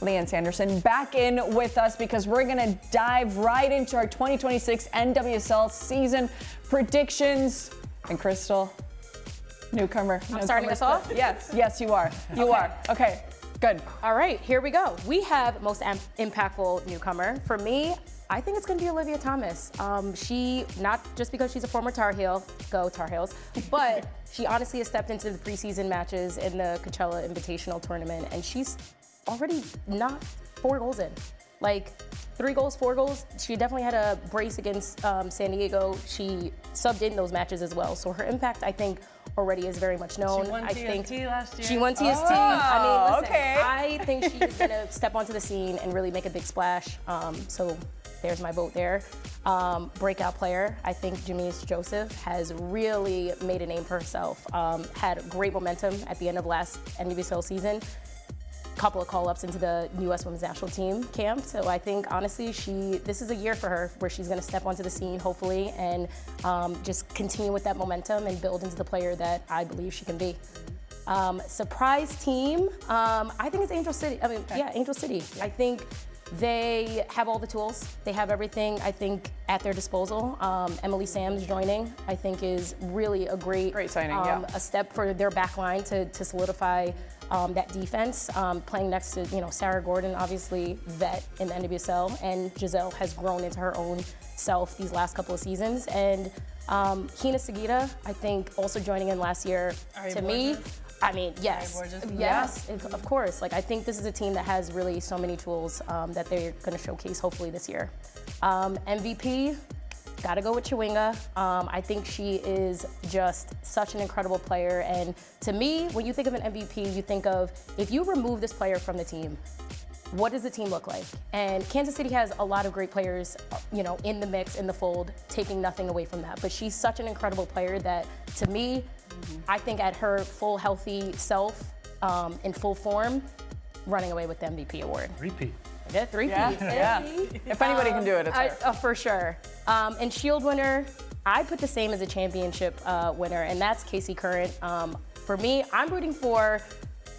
Lianne Sanderson back in with us because we're going to dive right into our 2026 NWSL season predictions. And Crystal, newcomer. I'm starting us off? Yes, you are. You are. Okay, good. All right, here we go. We have most impactful newcomer. For me, I think it's going to be Olivia Thomas. She, not just because she's a former Tar Heel, go Tar Heels, but she honestly has stepped into the preseason matches in the Coachella Invitational Tournament, and she's already knocked 4 goals in. Like 3 goals, 4 goals. She definitely had a brace against San Diego. She subbed in those matches as well. So her impact, I think, already is very much known. She won TST last year. She won TST. Oh, I mean, listen, okay. I think she is going to step onto the scene and really make a big splash. So there's my vote there. Breakout player, I think Jamise Joseph has really made a name for herself. Had great momentum at the end of last NWSL season. Couple of call-ups into the U.S. Women's National Team camp. So I think, honestly, this is a year for her where she's going to step onto the scene, hopefully, and just continue with that momentum and build into the player that I believe she can be. Surprise team, I think it's Angel City. Angel City. I think they have all the tools. They have everything, I think, at their disposal. Emily Sams joining, I think, is really a great signing, a step for their back line to solidify that defense. Playing next to, Sarah Gordon, obviously vet in the NWSL, and Giselle has grown into her own self these last couple of seasons. And Hina Sagita, I think, also joining in last year. To me, I mean, yes, of course. Like, I think this is a team that has really so many tools that they're going to showcase hopefully this year. MVP, gotta go with Chewinga. I think she is just such an incredible player. And to me, when you think of an MVP, you think of, if you remove this player from the team, what does the team look like? And Kansas City has a lot of great players, in the mix, in the fold, taking nothing away from that. But she's such an incredible player that, to me, I think at her full healthy self, in full form, running away with the MVP award. Repeat. Yeah, 3 Yeah. If anybody can do it, it's her. For sure. And Shield winner, I put the same as a championship winner, and that's Casey Current. For me, I'm rooting for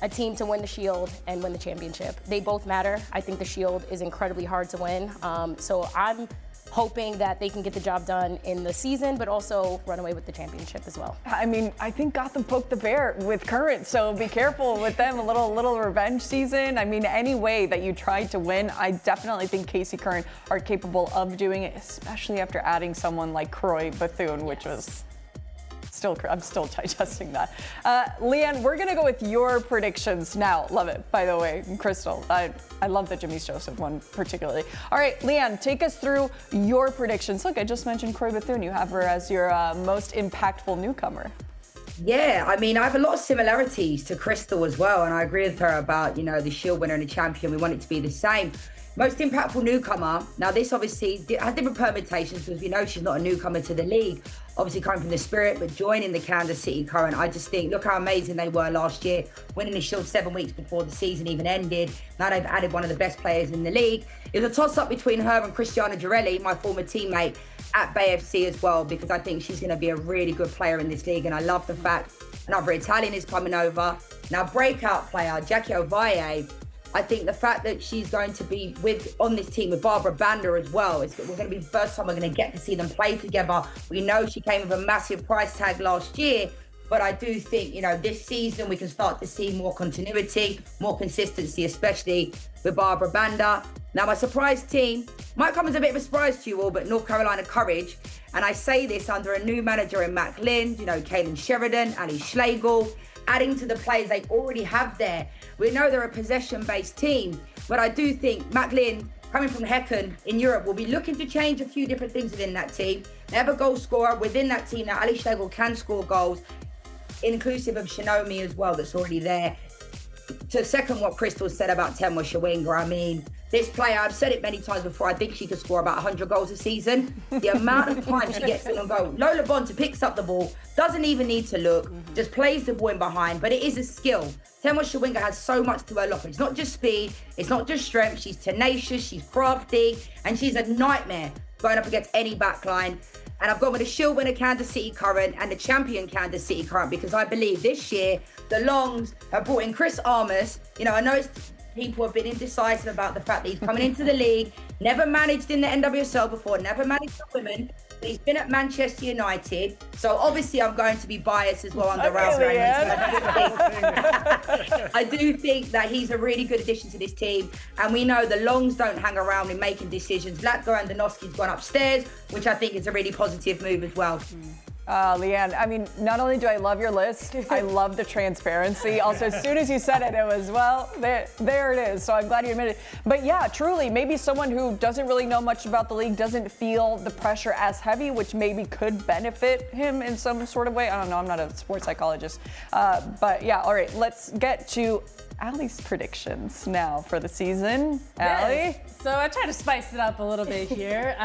a team to win the Shield and win the championship. They both matter. I think the Shield is incredibly hard to win. So I'm hoping that they can get the job done in the season, but also run away with the championship as well. I mean, I think Gotham poked the bear with Current, so be careful with them. A little revenge season. I mean, any way that you tried to win, I definitely think Casey Current are capable of doing it, especially after adding someone like Croy Bethune, which was I'm still digesting that. Lianne, we're gonna go with your predictions now. Love it, by the way, Crystal. I love the Jamise Joseph one particularly. All right, Lianne, take us through your predictions. Look, I just mentioned Croy Bethune. You have her as your most impactful newcomer. Yeah, I mean, I have a lot of similarities to Crystal as well, and I agree with her about, the Shield winner and the champion. We want it to be the same. Most impactful newcomer. Now, this obviously has different permutations because we know she's not a newcomer to the league. Obviously coming from the Spirit, but joining the Kansas City Current. I just think, look how amazing they were last year, winning the Shield 7 weeks before the season even ended. Now they've added one of the best players in the league. It was a toss-up between her and Cristiana Girelli, my former teammate at Bay FC as well, because I think she's going to be a really good player in this league. And I love the fact another Italian is coming over. Now, breakout player, Jackie Ovalle. I think the fact that she's going to be on this team with Barbara Banda as well, we're going to be the first time we're going to get to see them play together. We know she came with a massive price tag last year, but I do think, this season we can start to see more continuity, more consistency, especially with Barbara Banda. Now, my surprise team might come as a bit of a surprise to you all, but North Carolina Courage. And I say this under a new manager in Mac Lind, Kaylin Sheridan, Ali Schlegel, adding to the players they already have there. We know they're a possession-based team, but I do think Mac Lind, coming from Hecken in Europe, will be looking to change a few different things within that team. They have a goal scorer within that team. Now, Ali Schlegel can score goals, inclusive of Shinomi as well, that's already there. To second what Crystal said about Temwa Chewinga, I mean, this player, I've said it many times before, I think she could score about 100 goals a season. The amount of time she gets in and go. Lola Bonta picks up the ball, doesn't even need to look, just plays the ball in behind, but it is a skill. Temwa Chewinga has so much to her locker. It's not just speed, it's not just strength, she's tenacious, she's crafty, and she's a nightmare going up against any backline. And I've gone with the Shield winner Kansas City Current and the champion Kansas City Current because I believe this year the Longs have brought in Chris Armas. I know it's people have been indecisive about the fact that he's coming into the league, never managed in the NWSL before, never managed the women. He's been at Manchester United, so obviously I'm going to be biased as well on the Ralph I do think that he's a really good addition to this team, and we know the Longs don't hang around in making decisions. Latko and Donoski's gone upstairs, which I think is a really positive move as well. Lianne, I mean, not only do I love your list, I love the transparency. Also, as soon as you said it, it was, well, there it is. So I'm glad you admitted it. But yeah, truly, maybe someone who doesn't really know much about the league doesn't feel the pressure as heavy, which maybe could benefit him in some sort of way. I don't know, I'm not a sports psychologist. But yeah, all right, let's get to Ali's predictions now for the season. Ali? Yes. So I tried to spice it up a little bit here,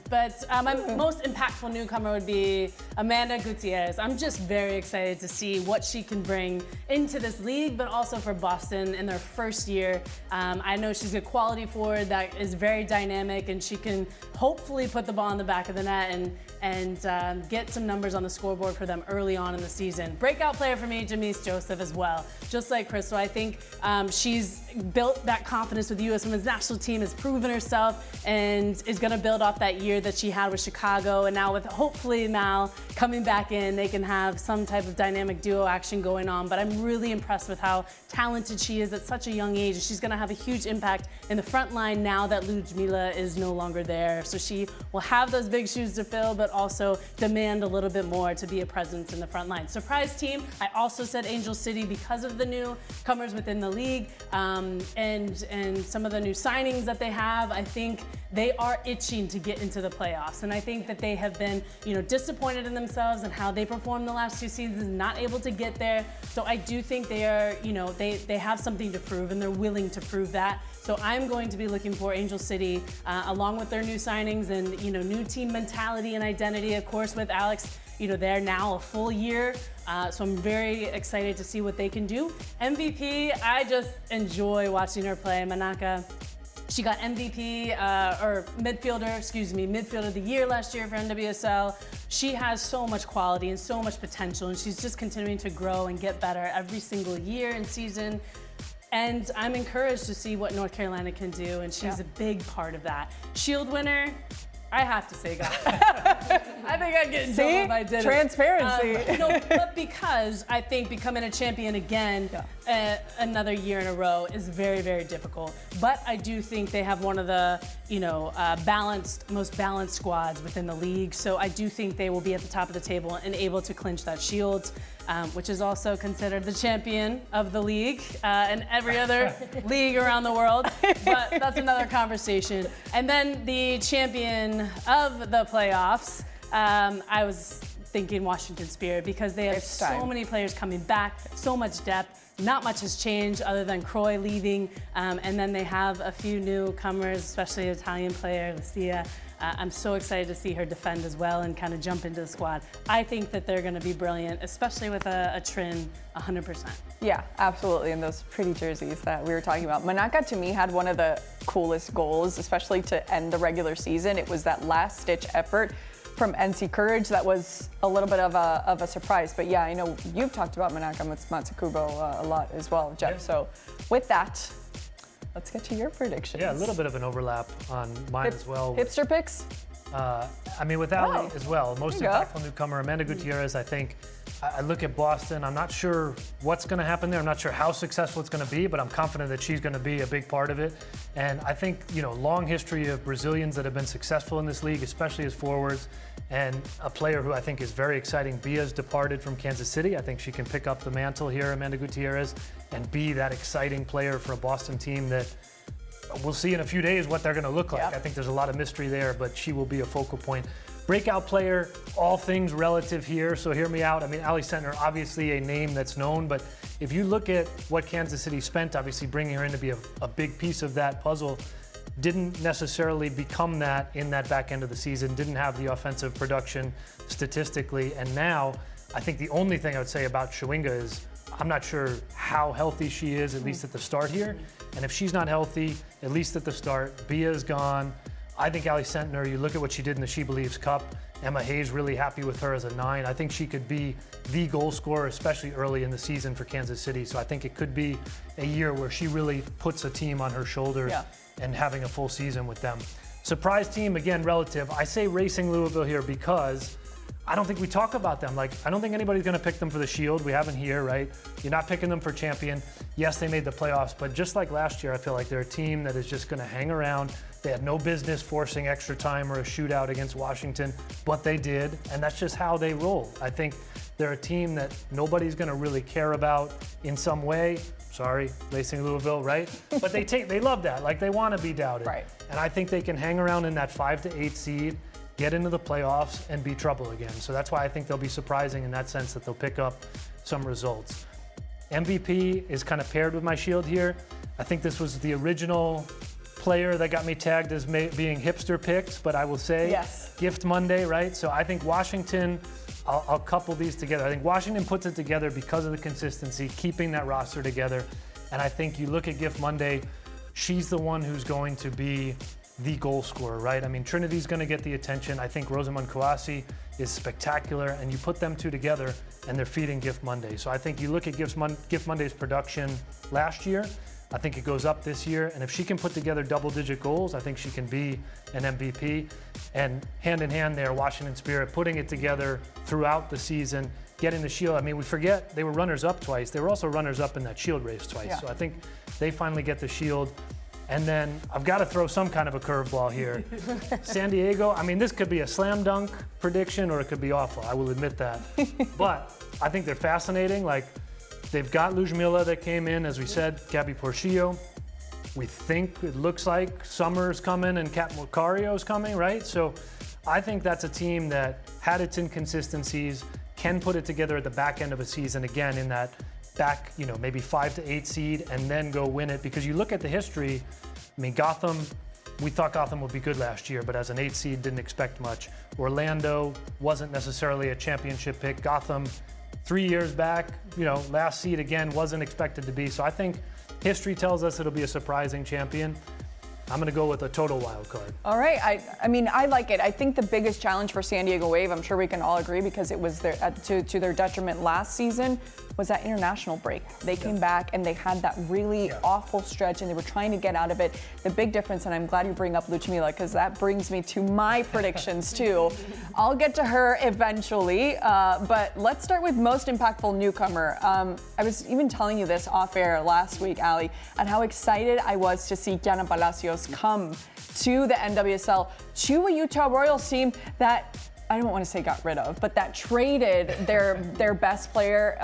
but my most impactful newcomer would be Amanda Gutierrez. I'm just very excited to see what she can bring into this league, but also for Boston in their first year. I know she's a quality forward that is very dynamic, and she can hopefully put the ball in the back of the net and get some numbers on the scoreboard for them early on in the season. Breakout player for me, Jamise Joseph as well. Just like Crystal, I think she's built that confidence with the U.S. Women's National Team, has proven herself, and is going to build off that year that she had with Chicago. And now with hopefully Mal coming back in, they can have some type of dynamic duo action going on. But I'm really impressed with how talented she is at such a young age. She's going to have a huge impact in the front line now that Ludmila is no longer there. So she will have those big shoes to fill, but also demand a little bit more to be a presence in the front line. Surprise team, I also said Angel City because of the newcomers within the league and some of the new signings that they have. I think they are itching to get into the playoffs, and I think that they have been, disappointed in themselves and how they performed the last 2 seasons, not able to get there. So I do think they are, they have something to prove, and they're willing to prove that. So I'm going to be looking for Angel City, along with their new signings and, new team mentality and identity, of course, with Alex. They're now a full year, so I'm very excited to see what they can do. MVP, I just enjoy watching her play. Manaka, she got MVP, midfielder of the year last year for NWSL. She has so much quality and so much potential, and she's just continuing to grow and get better every single year and season. And I'm encouraged to see what North Carolina can do, and she's a big part of that. Shield winner, I have to say God. I think I'd get in trouble if I did Transparency. But because I think becoming a champion again another year in a row is very, very difficult. But I do think they have one of the, most balanced squads within the league. So I do think they will be at the top of the table and able to clinch that shield, which is also considered the champion of the league and every other league around the world. But that's another conversation. And then the champion of the playoffs, I was thinking Washington Spirit, because they have so many players coming back, so much depth. Not much has changed other than Croy leaving, and then they have a few newcomers, especially an Italian player, Lucia. I'm so excited to see her defend as well and kind of jump into the squad. I think that they're going to be brilliant, especially with a Trin 100%. Yeah, absolutely, and those pretty jerseys that we were talking about. Manaka, to me, had one of the coolest goals, especially to end the regular season. It was that last-ditch effort from NC Courage that was a little bit of a surprise. But yeah, I know you've talked about Manaka Matsukubo a lot as well, Jeff. Yeah. So with that, let's get to your predictions. Yeah, a little bit of an overlap on mine as well. Hipster picks? With Ali as well. Most impactful newcomer, Amanda Gutierrez, I think. I look at Boston. I'm not sure what's going to happen there. I'm not sure how successful it's going to be, but I'm confident that she's going to be a big part of it. And I think, long history of Brazilians that have been successful in this league, especially as forwards, and a player who I think is very exciting. Bia's departed from Kansas City. I think she can pick up the mantle here, Amanda Gutierrez, and be that exciting player for a Boston team that we'll see in a few days what they're going to look like. I think there's a lot of mystery there, but she will be a focal point. Breakout player, all things relative here, so hear me out. Ali Krieger, obviously a name that's known, but if you look at what Kansas City spent, obviously bringing her in to be a big piece of that puzzle, didn't necessarily become that in that back end of the season, didn't have the offensive production statistically, and now I think the only thing I would say about Chewinga is I'm not sure how healthy she is, at least at the start here, and if she's not healthy, at least at the start, Bia's gone. I think Ali Krieger, you look at what she did in the She Believes Cup, Emma Hayes really happy with her as a 9. I think she could be the goal scorer, especially early in the season for Kansas City. So I think it could be a year where she really puts a team on her shoulders and having a full season with them. Surprise team, again, relative. I say Racing Louisville here because I don't think we talk about them. Like, I don't think anybody's going to pick them for the Shield. We haven't here, right? You're not picking them for champion. Yes, they made the playoffs, but just like last year, I feel like they're a team that is just going to hang around. They had no business forcing extra time or a shootout against Washington, but they did, and that's just how they roll. I think they're a team that nobody's going to really care about in some way. Sorry, Racing Louisville, right? But they love that. Like, they want to be doubted. Right. And I think they can hang around in that 5 to 8 seed, get into the playoffs, and be trouble again. So that's why I think they'll be surprising in that sense that they'll pick up some results. MVP is kind of paired with my Shield here. I think this was the original player that got me tagged as being hipster picks, but I will say Gift Monday, right? So I think Washington, I'll couple these together. I think Washington puts it together because of the consistency, keeping that roster together. And I think you look at Gift Monday, she's the one who's going to be the goal scorer, right? I mean, Trinity's going to get the attention. I think Rosamund Kouassi is spectacular, and you put them two together, and they're feeding Gift Monday. So I think you look at Gift Monday's production last year, I think it goes up this year, and if she can put together double-digit goals, I think she can be an MVP. And hand in hand there, Washington Spirit putting it together throughout the season, getting the Shield. I mean, we forget they were runners-up twice. They were also runners-up in that Shield race twice. Yeah. So I think they finally get the Shield. And then I've got to throw some kind of a curveball here. San Diego, I mean, this could be a slam dunk prediction or it could be awful. I will admit that. But I think they're fascinating. Like, they've got Luzmila that came in, as we said, Gabby Porcillo. We think it looks like Summer's coming and Kat Macario's coming, right? So I think that's a team that had its inconsistencies, can put it together at the back end of a season again in that back, maybe 5 to 8 seed and then go win it. Because you look at the history, I mean, Gotham, we thought Gotham would be good last year, but as an 8 seed, didn't expect much. Orlando wasn't necessarily a championship pick. Gotham, 3 years back, last seed again, wasn't expected to be. So I think history tells us it'll be a surprising champion. I'm going to go with a total wild card. All right. I mean, I like it. I think the biggest challenge for San Diego Wave, I'm sure we can all agree because it was to their detriment last season, was that international break. They came back and they had that really awful stretch and they were trying to get out of it. The big difference, and I'm glad you bring up Luzmila because that brings me to my predictions too. I'll get to her eventually, but let's start with most impactful newcomer. I was even telling you this off air last week, Ali, and how excited I was to see Gianna Palacios come to the NWSL, to a Utah Royals team that I don't want to say got rid of, but that traded their best player.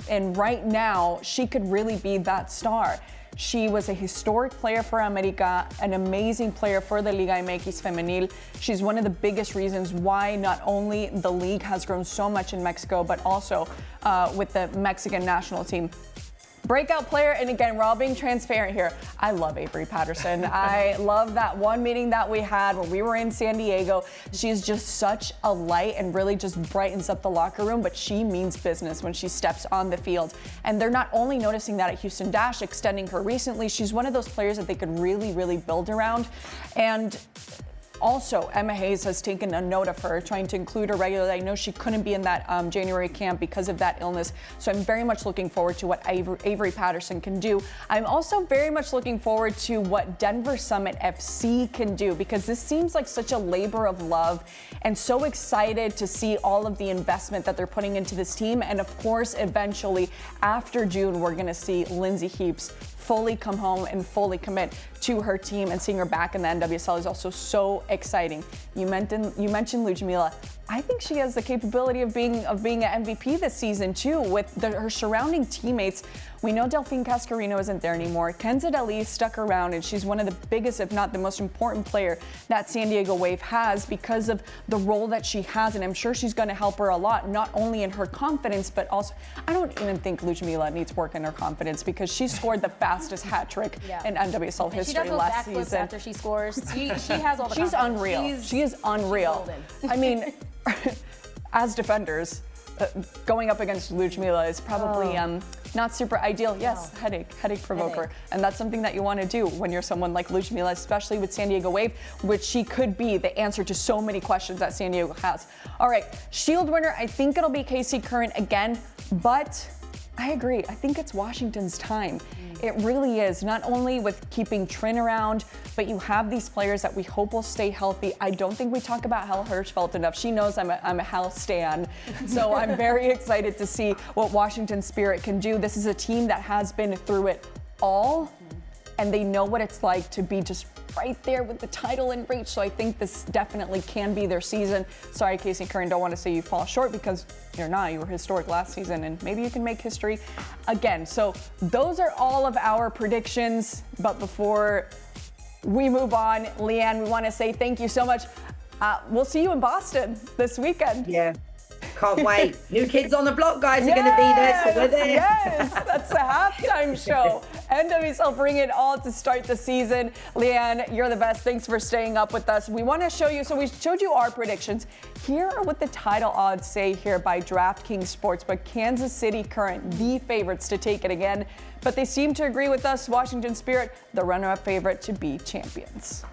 And right now, she could really be that star. She was a historic player for America, an amazing player for the Liga MX Femenil. She's one of the biggest reasons why not only the league has grown so much in Mexico, but also with the Mexican national team. Breakout player, and again, we're all being transparent here. I love Avery Patterson. I love that one meeting that we had when we were in San Diego. She's just such a light and really just brightens up the locker room, but she means business when she steps on the field. And they're not only noticing that at Houston Dash, extending her recently, she's one of those players that they could really, really build around. And also, Emma Hayes has taken a note of her, trying to include her regularly. I know she couldn't be in that January camp because of that illness, so I'm very much looking forward to what Avery Patterson can do. I'm also very much looking forward to what Denver Summit FC can do, because this seems like such a labor of love, and so excited to see all of the investment that they're putting into this team. And of course, eventually, after June, we're going to see Lindsay Heaps fully come home and fully commit to her team, and seeing her back in the NWSL is also so exciting. You mentioned Luzmila. I think she has the capability of being an MVP this season too, with her surrounding teammates. We know Delphine Cascarino isn't there anymore. Kenza Dali stuck around, and she's one of the biggest, if not the most important player that San Diego Wave has because of the role that she has, and I'm sure she's going to help her a lot, not only in her confidence, but also, I don't even think Luzmila needs work in her confidence because she scored the fastest hat trick in NWSL history last season. After she scores, she has all the She's confidence. Unreal. She is unreal. I mean, as defenders, going up against Luzmila is probably not super ideal. Yes, headache provoker. And that's something that you want to do when you're someone like Ludmila, especially with San Diego Wave, which she could be the answer to so many questions that San Diego has. All right, Shield winner, I think it'll be Casey Curran again, but I agree. I think it's Washington's time. It really is, not only with keeping Trin around, but you have these players that we hope will stay healthy. I don't think we talk about Hal Hirschfeld enough. She knows I'm a Hal stan. So I'm very excited to see what Washington Spirit can do. This is a team that has been through it all, and they know what it's like to be just right there with the title in reach. So I think this definitely can be their season. Sorry, Casey Curran, don't want to say you fall short because you're not. You were historic last season, and maybe you can make history again. So those are all of our predictions. But before we move on, Lianne, we want to say thank you so much. We'll see you in Boston this weekend. Yeah. Can't wait. New Kids on the Block guys are going to be there, so we're there. Yes, that's the halftime show. NWSL bring it all to start the season. Lianne, you're the best. Thanks for staying up with us. We want to show you, so we showed you our predictions. Here are what the title odds say here by DraftKings Sportsbook. Kansas City Current, the favorites to take it again, but they seem to agree with us. Washington Spirit, the runner-up favorite to be champions.